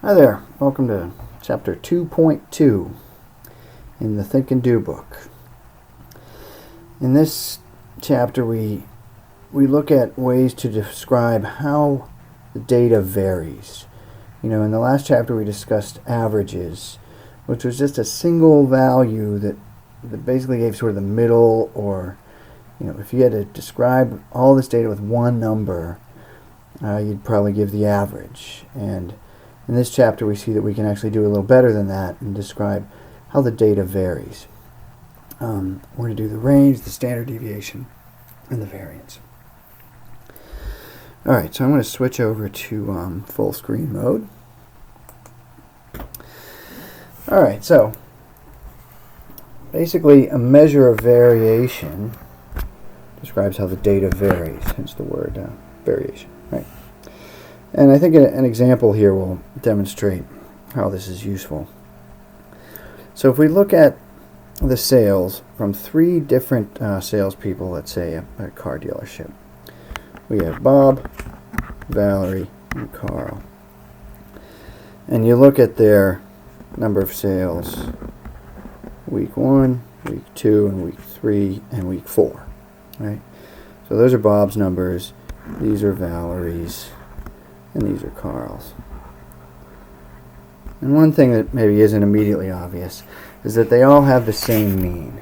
Hi there, welcome to chapter 2.2 in the Think and Do book. In this chapter we look at ways to describe how the data varies. You know, in the last chapter we discussed averages, which was just a single value that basically gave sort of the middle, or if you had to describe all this data with one number, you'd probably give the average. And in this chapter we see that we can actually do a little better than that and describe how the data varies. We're going to do the range, the standard deviation, and the variance. Alright, so I'm going to switch over to full screen mode. Alright, so basically a measure of variation describes how the data varies, hence the word variation, right? And I think an example here will demonstrate how this is useful. So if we look at the sales from three different salespeople, let's say a car dealership. We have Bob, Valerie, and Carl. And you look at their number of sales week 1, week 2, and week 3, and week 4. Right? So those are Bob's numbers, these are Valerie's, and these are Carl's. And one thing that maybe isn't immediately obvious is that they all have the same mean.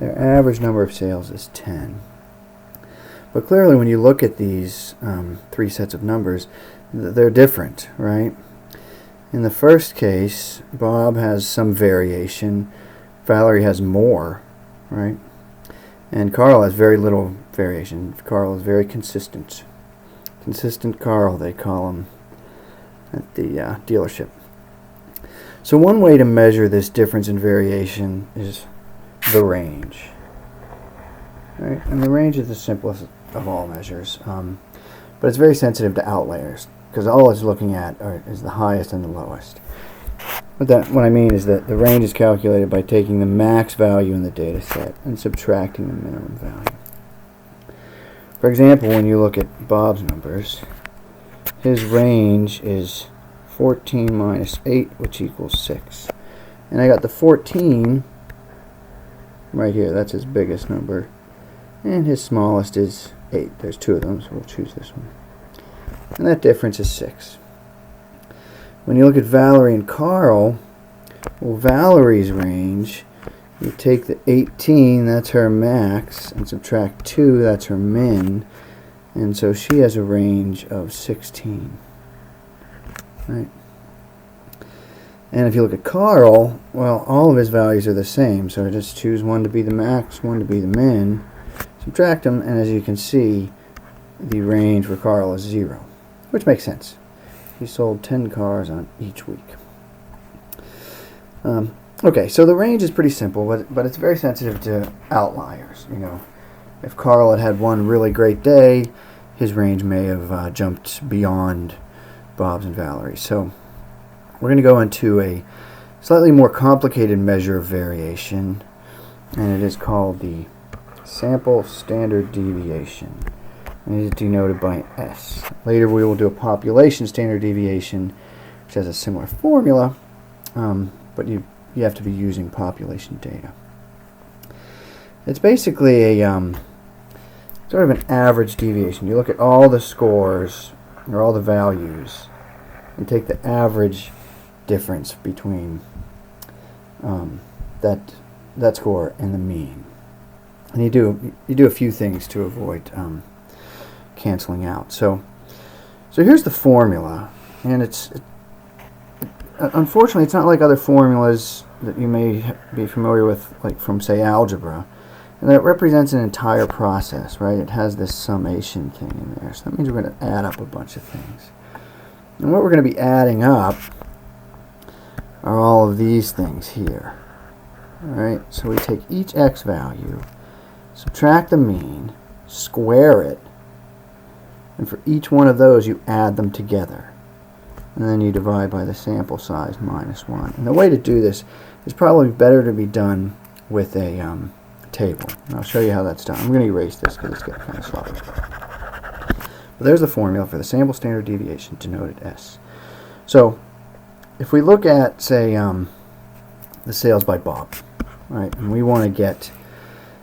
Their average number of sales is 10. But clearly when you look at these three sets of numbers, they're different, right? In the first case, Bob has some variation, Valerie has more, right? And Carl has very little variation. Carl is very consistent. Consistent Carl, they call him at the dealership. So one way to measure this difference in variation is the range. Right? And the range is the simplest of all measures, but it's very sensitive to outliers because all it's looking at is the highest and the lowest. What I mean is that the range is calculated by taking the max value in the data set and subtracting the minimum value. For example, when you look at Bob's numbers, his range is 14 minus 8, which equals 6. And I got the 14 right here. That's his biggest number. And his smallest is 8. There's two of them, so we'll choose this one. And that difference is 6. When you look at Valerie and Carl, well, Valerie's range, you take the 18, that's her max, and subtract 2, that's her min, and so she has a range of 16. Right? And if you look at Carl, well, all of his values are the same, so I just choose one to be the max, one to be the min, subtract them, and as you can see, the range for Carl is 0, which makes sense. He sold 10 cars on each week. Okay, so the range is pretty simple, but it's very sensitive to outliers. If Carl had one really great day, his range may have jumped beyond Bob's and Valerie's. So we're going to go into a slightly more complicated measure of variation, and it is called the sample standard deviation. And it is denoted by S. Later we will do a population standard deviation, which has a similar formula, but you have to be using population data. It's basically a sort of an average deviation. You look at all the scores, or all the values, and take the average difference between that score and the mean. And you do a few things to avoid canceling out. So here's the formula, and unfortunately it's not like other formulas that you may be familiar with, like from, say, algebra, and that represents an entire process, right? It has this summation thing in there, so that means we're going to add up a bunch of things. And what we're going to be adding up are all of these things here. Alright, so we take each x value, subtract the mean, square it, and for each one of those you add them together. And then you divide by the sample size minus 1. And the way to do this is probably better to be done with a table. And I'll show you how that's done. I'm going to erase this because it's getting kind of sloppy. But there's the formula for the sample standard deviation, denoted S. So if we look at, say, the sales by Bob, right, and we want to get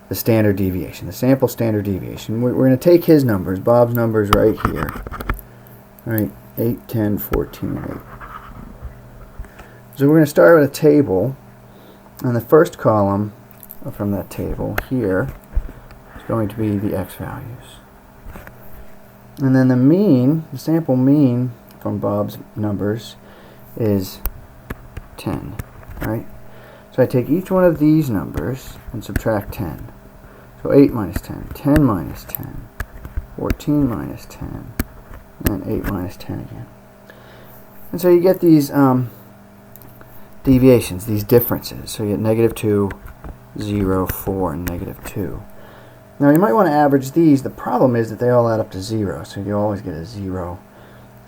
the standard deviation, the sample standard deviation, we're going to take his numbers, Bob's numbers right here, right, 8, 10, 14, and 8. So we're going to start with a table, and the first column from that table here is going to be the X values. And then the mean, the sample mean from Bob's numbers is 10, right? So I take each one of these numbers and subtract 10. So 8 minus 10, 10 minus 10, 14 minus 10, and 8 minus 10 again. And so you get these deviations, these differences. So you get negative 2, 0, 4, and negative 2. Now you might want to average these. The problem is that they all add up to 0, so you always get a 0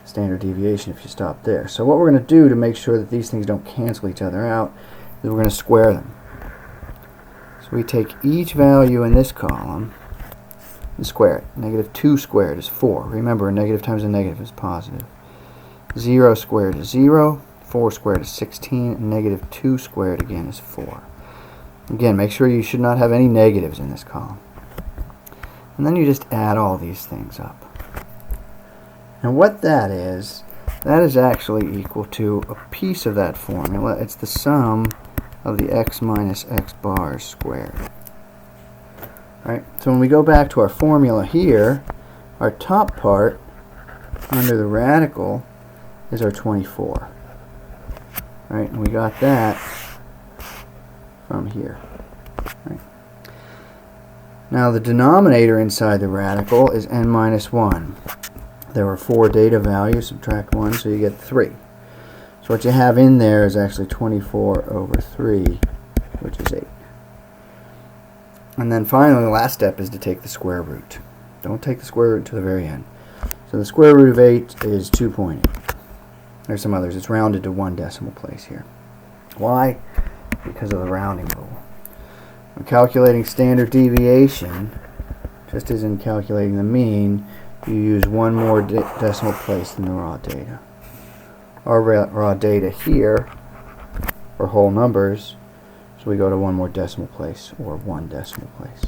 standard deviation if you stop there. So what we're going to do to make sure that these things don't cancel each other out is we're going to square them. So we take each value in this column and square it. Negative 2 squared is 4. Remember, a negative times a negative is positive. 0 squared is 0. 4 squared is 16. And negative 2 squared again is 4. Again, make sure you should not have any negatives in this column. And then you just add all these things up. And what that is actually equal to a piece of that formula. It's the sum of the x minus x bars squared. Right? So when we go back to our formula here, our top part under the radical is our 24. Right? And we got that from here. Right? Now the denominator inside the radical is n minus 1. There were 4 data values, subtract 1, so you get 3. So what you have in there is actually 24 over 3, which is 8. And then finally, the last step is to take the square root. Don't take the square root to the very end. So the square root of 8 is 2.8. There's some others. It's rounded to 1 decimal place here. Why? Because of the rounding rule. When calculating standard deviation, just as in calculating the mean, you use 1 more decimal place than the raw data. Our raw data here are whole numbers, so we go to 1 more decimal place, or 1 decimal place.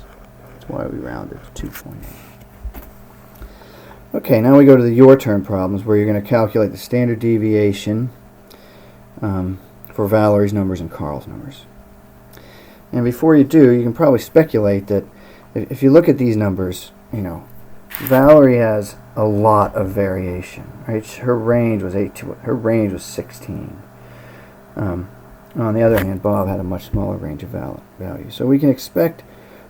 That's why we rounded to 2.8. Okay, now we go to the your turn problems, where you're going to calculate the standard deviation for Valerie's numbers and Carl's numbers. And before you do, you can probably speculate that if you look at these numbers, you know, Valerie has a lot of variation. Right? Her range was 16. On the other hand, Bob had a much smaller range of values. So we can expect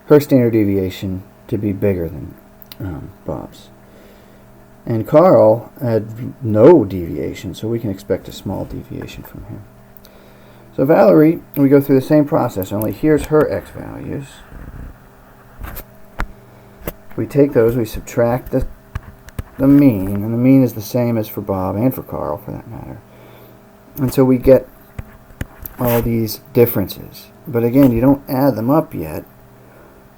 her standard deviation to be bigger than Bob's. And Carl had no deviation, so we can expect a small deviation from him. So Valerie, we go through the same process, only here's her x values. We take those, we subtract the mean, and the mean is the same as for Bob and for Carl, for that matter. And so we get all these differences. But again, you don't add them up yet,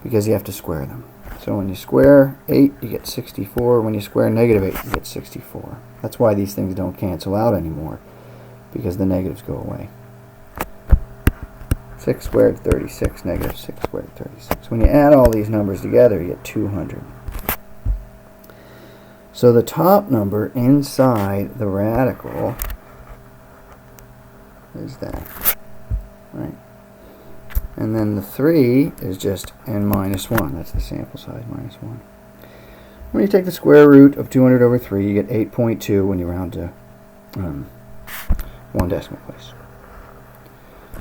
because you have to square them. So when you square 8, you get 64. When you square negative 8, you get 64. That's why these things don't cancel out anymore, because the negatives go away. 6 squared, 36, negative 6 squared, 36. When you add all these numbers together, you get 200. So the top number inside the radical is that, right? And then the 3 is just n minus 1. That's the sample size, minus 1. When you take the square root of 200 over 3, you get 8.2 when you round to 1 decimal place.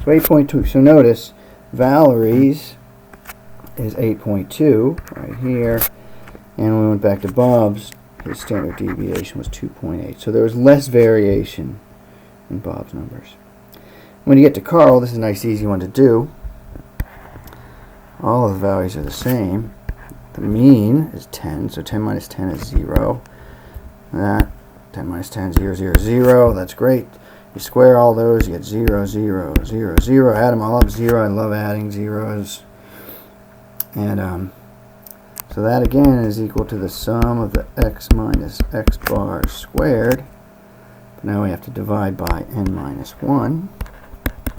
So 8.2. So notice Valerie's is 8.2 right here, and when we went back to Bob's, his standard deviation was 2.8. So there was less variation in Bob's numbers. When you get to Carl, this is a nice easy one to do. All of the values are the same. The mean is 10, so 10 minus 10 is 0. That 10 minus 10, 0, 0, 0. That's great. You square all those, you get 0, 0, 0, 0. Add them all up, 0. I love adding zeros. And So that again is equal to the sum of the x minus x bars squared. But now we have to divide by n minus 1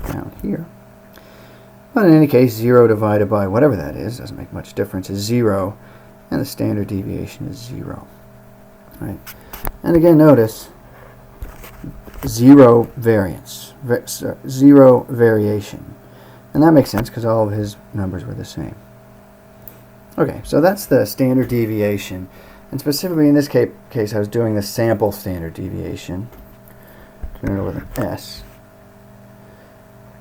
down here. But in any case, 0 divided by whatever that is, doesn't make much difference, is 0, and the standard deviation is 0. Right? And again, notice, 0 variance, 0 variation. And that makes sense because all of his numbers were the same. Okay, so that's the standard deviation. And specifically in this case, I was doing the sample standard deviation, denoted with an S,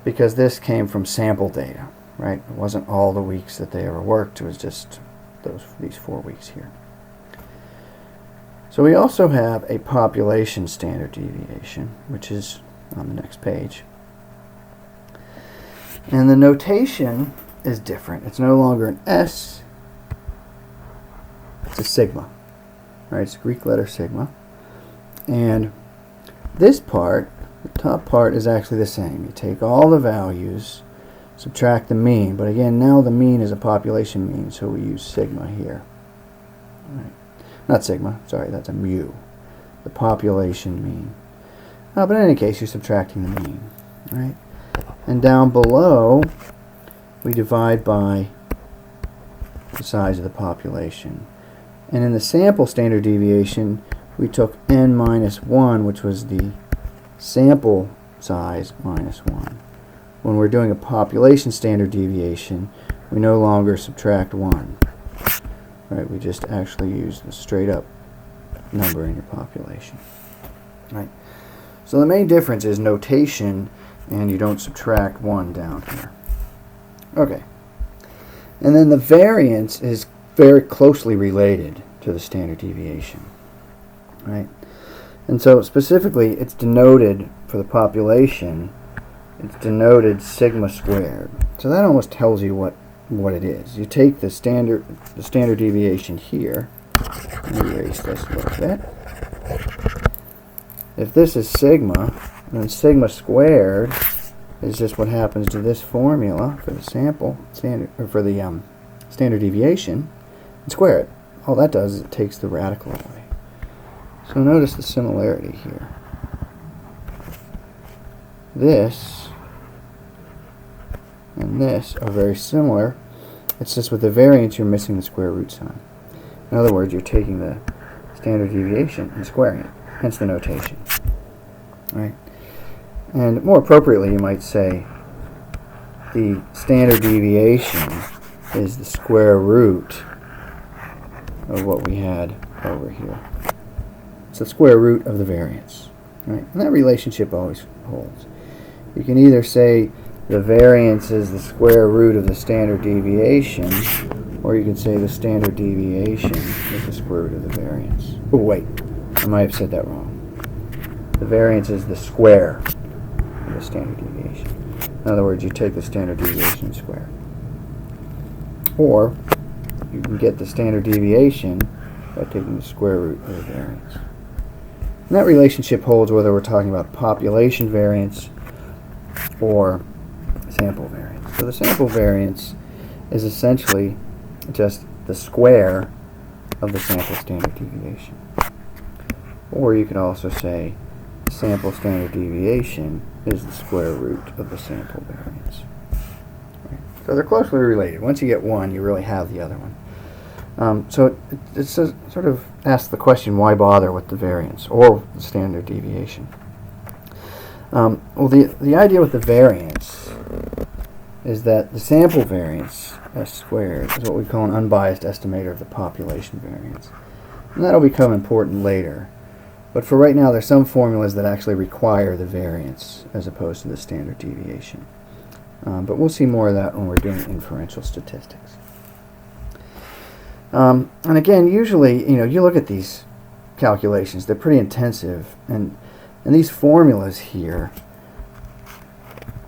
because this came from sample data, right? It wasn't all the weeks that they ever worked, it was just these 4 weeks here. So we also have a population standard deviation, which is on the next page. And the notation is different. It's no longer an S, it's a sigma. Right, it's a Greek letter sigma. And this part, the top part, is actually the same. You take all the values, subtract the mean, but again, now the mean is a population mean, so we use sigma here. Right. Not sigma, sorry, that's a mu, the population mean. But in any case, you're subtracting the mean, right? And down below, we divide by the size of the population. And in the sample standard deviation, we took n minus 1, which was the sample size minus 1. When we're doing a population standard deviation, we no longer subtract 1. Right, we just actually use the straight up number in your population. Right. So the main difference is notation, and you don't subtract 1 down here. Okay. And then the variance is very closely related to the standard deviation. Right? And so specifically, it's denoted for the population, it's denoted sigma squared. So that almost tells you what it is. You take the standard deviation here, and erase this a little bit. If this is sigma, then sigma squared is just what happens to this formula for the standard deviation, and square it. All that does is it takes the radical away. So notice the similarity here. This and this are very similar. It's just with the variance you're missing the square root sign. In other words, you're taking the standard deviation and squaring it, hence the notation. Right? And more appropriately, you might say the standard deviation is the square root of what we had over here. It's the square root of the variance. Right? And that relationship always holds. You can either say the variance is the square root of the standard deviation, or you can say the standard deviation is the square root of the variance. Oh wait, I might have said that wrong. The variance is the square of the standard deviation. In other words, you take the standard deviation and square. Or you can get the standard deviation by taking the square root of the variance. And that relationship holds whether we're talking about population variance or sample variance. So the sample variance is essentially just the square of the sample standard deviation. Or you could also say the sample standard deviation is the square root of the sample variance. Right. So they're closely related. Once you get one, you really have the other one. So it sort of asks the question, why bother with the variance or the standard deviation? Well, the idea with the variance is that the sample variance, S squared, is what we call an unbiased estimator of the population variance. And that'll become important later. But for right now, there's some formulas that actually require the variance as opposed to the standard deviation. But we'll see more of that when we're doing inferential statistics. And again, usually, you look at these calculations, they're pretty intensive, and these formulas here,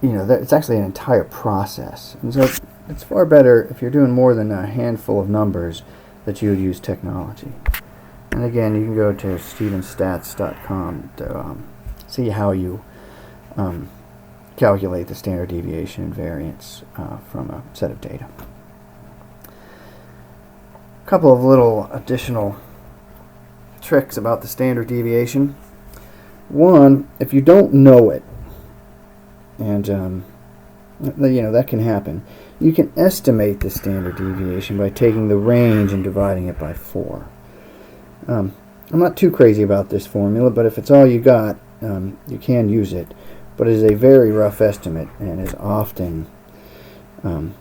it's actually an entire process. And so it's far better if you're doing more than a handful of numbers that you would use technology. And again, you can go to stevenstats.com to see how you calculate the standard deviation and variance from a set of data. couple of little additional tricks about the standard deviation. One, if you don't know it, and that can happen, you can estimate the standard deviation by taking the range and dividing it by 4. I'm not too crazy about this formula, but if it's all you got, you can use it. But it is a very rough estimate and is often in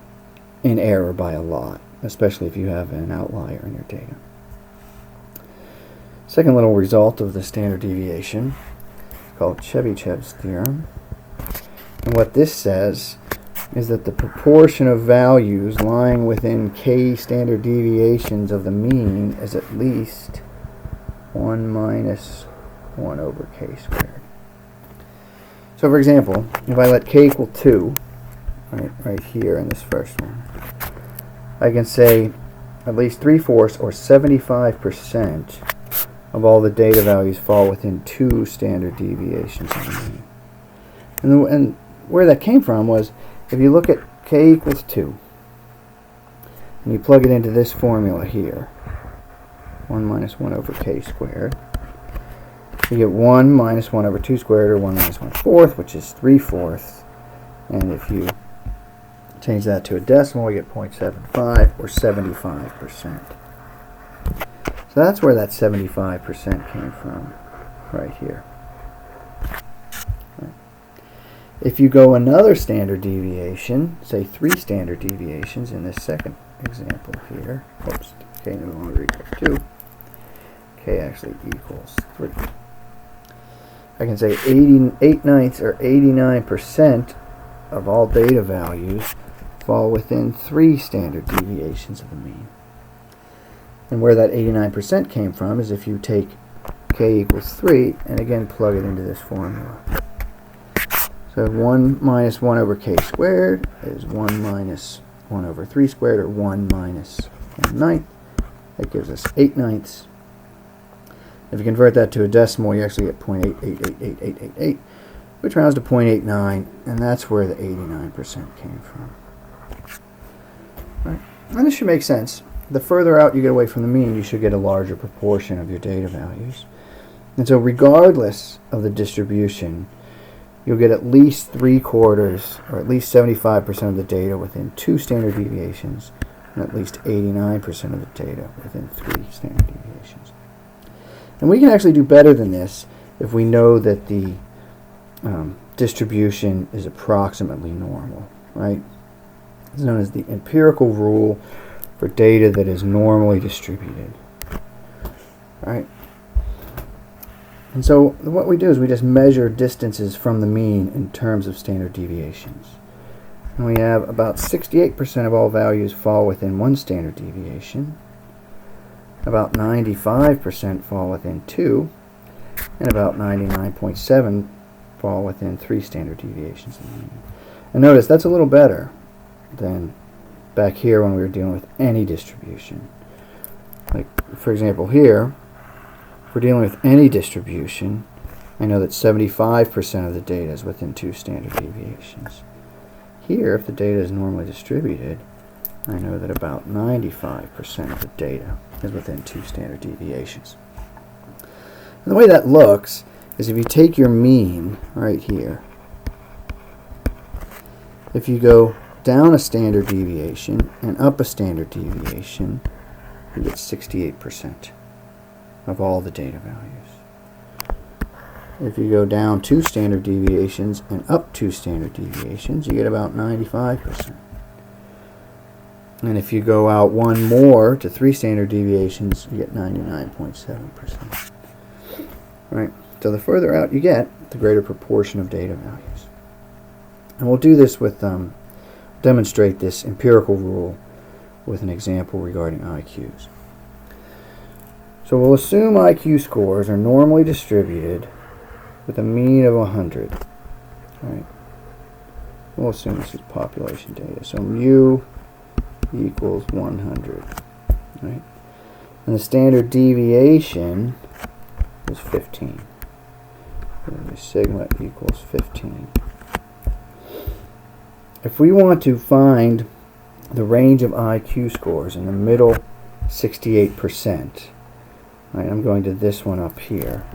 error by a lot, especially if you have an outlier in your data. Second little result of the standard deviation is called Chebyshev's theorem. And what this says is that the proportion of values lying within k standard deviations of the mean is at least 1 minus 1 over k squared. So for example, if I let k equal 2, right here in this first one, I can say at least 3/4 or 75% of all the data values fall within 2 standard deviations of the mean. And where that came from was, if you look at k equals 2, and you plug it into this formula here, 1 minus 1 over k squared, you get 1 minus 1 over 2 squared, or 1 minus 1/4, which is 3/4. And if you change that to a decimal, you get 0.75, or 75%. So that's where that 75% came from, right here. If you go another standard deviation, say 3 standard deviations in this second example here, oops, k no longer equals 2, k actually equals 3. I can say 8/9 or 89% of all data values fall within 3 standard deviations of the mean. And where that 89% came from is if you take k equals 3 and again plug it into this formula. So 1 minus 1 over k squared is 1 minus 1 over 3 squared, or 1 minus 1/9. That gives us 8/9. If you convert that to a decimal, you actually get 0.88888888, which rounds to 0.89, and that's where the 89% came from. Right. And this should make sense. The further out you get away from the mean, you should get a larger proportion of your data values. And so regardless of the distribution, you'll get at least 3/4, or at least 75% of the data within 2 standard deviations, and at least 89% of the data within 3 standard deviations. And we can actually do better than this if we know that the distribution is approximately normal, right? It's known as the empirical rule for data that is normally distributed, right? And so what we do is we just measure distances from the mean in terms of standard deviations. And we have about 68% of all values fall within 1 standard deviation, about 95% fall within 2, and about 99.7% fall within 3 standard deviations of the mean. And notice that's a little better than back here when we were dealing with any distribution. Like, for example, here, if we're dealing with any distribution, I know that 75% of the data is within 2 standard deviations. Here, if the data is normally distributed, I know that about 95% of the data is within 2 standard deviations. And the way that looks is if you take your mean right here, if you go down a standard deviation and up a standard deviation, you get 68% of all the data values. If you go down 2 standard deviations and up 2 standard deviations, you get about 95%. And if you go out 1 more to 3 standard deviations, you get 99.7%. Right? So the further out you get, the greater proportion of data values. And we'll do this with demonstrate this empirical rule with an example regarding IQs. So we'll assume IQ scores are normally distributed with a mean of 100. Right? We'll assume this is population data. So mu equals 100. Right? And the standard deviation is 15. So sigma equals 15. If we want to find the range of IQ scores in the middle 68%. Right, I'm going to this one up here.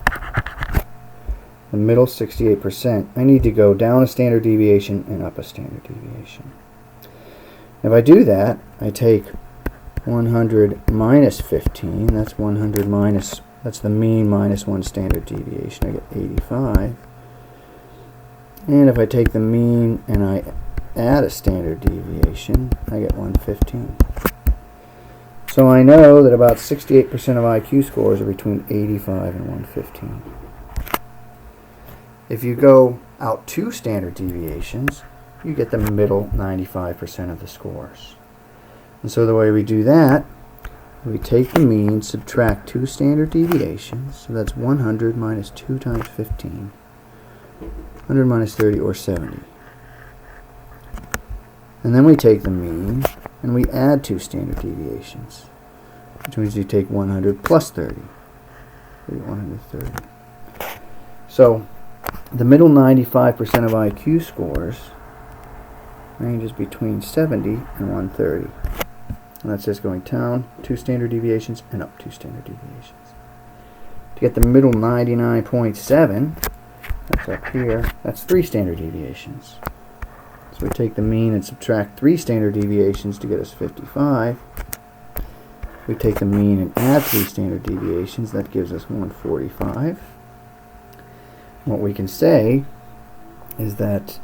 The middle 68%, I need to go down a standard deviation and up a standard deviation. If I do that, I take 100 minus 15, that's 100 minus, that's the mean minus 1 standard deviation, I get 85. And if I take the mean and I add a standard deviation, I get 115. So I know that about 68% of IQ scores are between 85 and 115. If you go out 2 standard deviations, you get the middle 95% of the scores. And so the way we do that, we take the mean, subtract 2 standard deviations, so that's 100 minus 2 times 15, 100 minus 30, or 70. And then we take the mean, and we add 2 standard deviations, which means you take 100 plus 30, 130. So the middle 95% of IQ scores ranges between 70 and 130. And that's just going down 2 standard deviations and up 2 standard deviations. To get the middle 99.7, that's up here, that's 3 standard deviations. So we take the mean and subtract 3 standard deviations to get us 55. We take the mean and add 3 standard deviations, that gives us 145. What we can say is that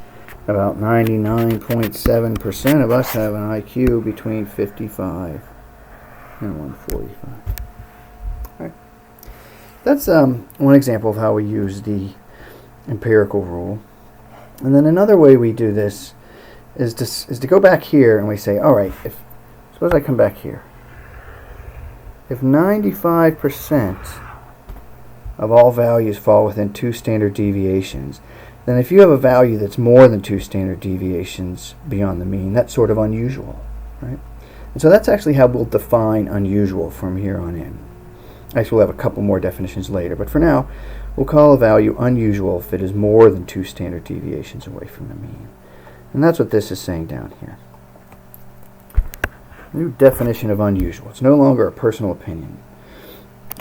about 99.7% of us have an IQ between 55 and 145. All right. That's one example of how we use the empirical rule. And then another way we do this is to go back here and we say, all right, suppose I come back here. If 95% of all values fall within 2 standard deviations, then if you have a value that's more than 2 standard deviations beyond the mean, that's sort of unusual, right? And so that's actually how we'll define unusual from here on in. Actually, we'll have a couple more definitions later, but for now, we'll call a value unusual if it is more than 2 standard deviations away from the mean. And that's what this is saying down here. New definition of unusual. It's no longer a personal opinion.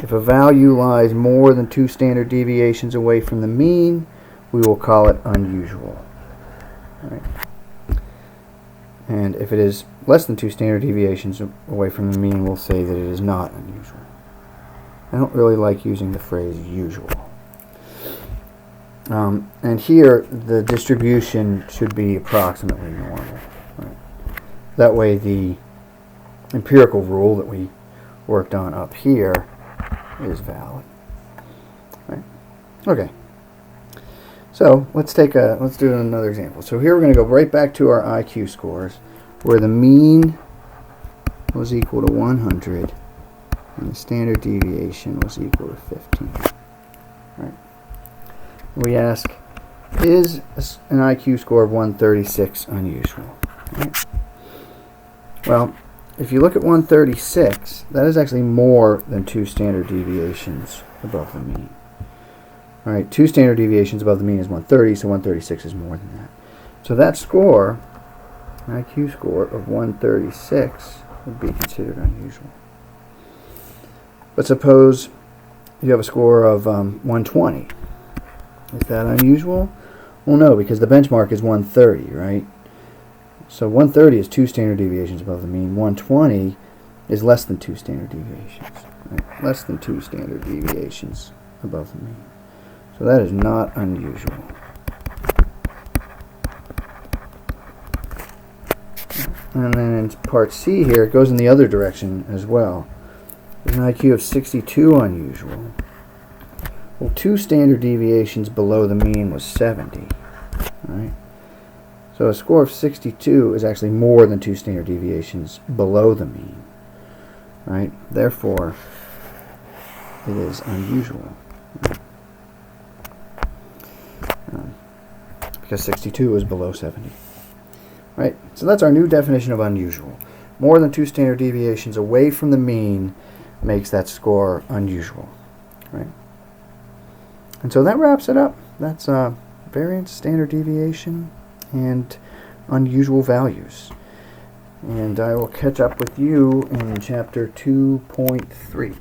If a value lies more than 2 standard deviations away from the mean, we will call it unusual. Right. And if it is less than 2 standard deviations away from the mean, we'll say that it is not unusual. I don't really like using the phrase usual. And here, the distribution should be approximately normal. Right. That way, the empirical rule that we worked on up here is valid. Right. Okay. So let's do another example. So here we're going to go right back to our IQ scores, where the mean was equal to 100 and the standard deviation was equal to 15. Right. We ask, is an IQ score of 136 unusual? Right. Well, if you look at 136, that is actually more than 2 standard deviations above the mean. All right, 2 standard deviations above the mean is 130, so 136 is more than that. So that score, an IQ score of 136, would be considered unusual. But suppose you have a score of 120. Is that unusual? Well, no, because the benchmark is 130, right? So 130 is 2 standard deviations above the mean. 120 is less than 2 standard deviations. Right? Less than 2 standard deviations above the mean. So that is not unusual. And then in part C here, it goes in the other direction as well. Is an IQ of 62 unusual? Well, 2 standard deviations below the mean was 70. Right? So a score of 62 is actually more than 2 standard deviations below the mean. Right? Therefore, it is unusual. Right? Because 62 is below 70. Right? So that's our new definition of unusual. More than 2 standard deviations away from the mean makes that score unusual. Right? And so that wraps it up. That's variance, standard deviation, and unusual values. And I will catch up with you in chapter 2.3.